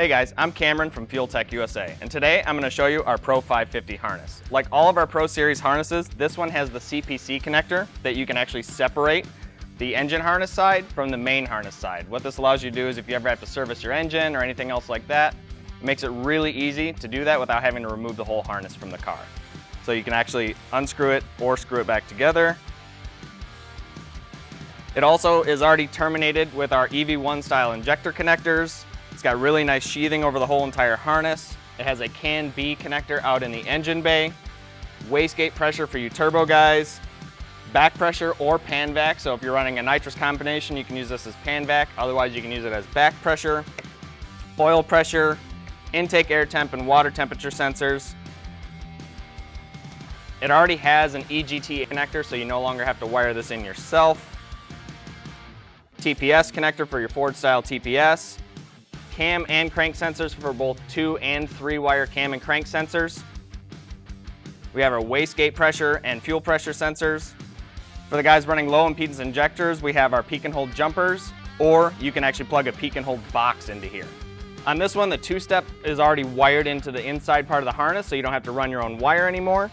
Hey guys, I'm Cameron from FuelTech USA, and today I'm going to show you our Pro 550 harness. Like all of our Pro Series harnesses, this one has the CPC connector that you can actually separate the engine harness side from the main harness side. What this allows you to do is if you ever have to service your engine or anything else like that, it makes it really easy to do that without having to remove the whole harness from the car. So you can actually unscrew it or screw it back together. It also is already terminated with our EV1 style injector connectors. It's got really nice sheathing over the whole entire harness. It has a CAN B connector out in the engine bay, wastegate pressure for you turbo guys, back pressure or pan vac. So if you're running a nitrous combination, you can use this as pan vac. Otherwise, you can use it as back pressure, oil pressure, intake air temp and water temperature sensors. It already has an EGT connector, so you no longer have to wire this in yourself. TPS connector for your Ford style TPS. Cam and crank sensors for both 2 and 3 wire cam and crank sensors. We have our wastegate pressure and fuel pressure sensors. For the guys running low impedance injectors, we have our peak and hold jumpers, or you can actually plug a peak and hold box into here. On this one, the 2-step is already wired into the inside part of the harness, so you don't have to run your own wire anymore.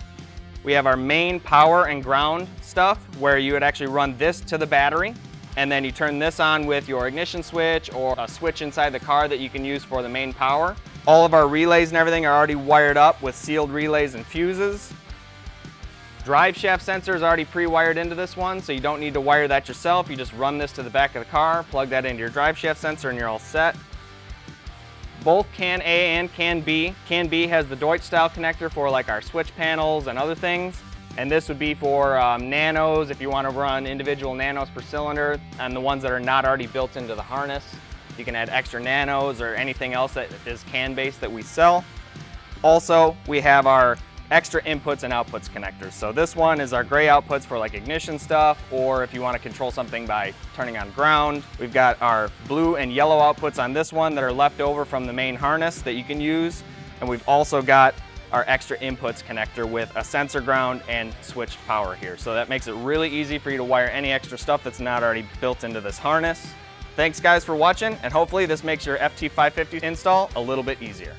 We have our main power and ground stuff, where you would actually run this to the battery, and then you turn this on with your ignition switch or a switch inside the car that you can use for the main power. All of our relays and everything are already wired up with sealed relays and fuses. Drive shaft sensor is already pre-wired into this one, so you don't need to wire that yourself. You just run this to the back of the car, plug that into your drive shaft sensor, and you're all set. Both CAN A and CAN B. CAN B has the Deutsch style connector for like our switch panels and other things. And this would be for nanos if you want to run individual nanos per cylinder, and the ones that are not already built into the harness. You can add extra nanos or anything else that is CAN based that we sell. Also, we have our extra inputs and outputs connectors. So this one is our gray outputs for like ignition stuff, or if you want to control something by turning on ground. We've got our blue and yellow outputs on this one that are left over from the main harness that you can use. And we've also got our extra inputs connector with a sensor ground and switched power here. So that makes it really easy for you to wire any extra stuff that's not already built into this harness. Thanks guys for watching, and hopefully this makes your FT550 install a little bit easier.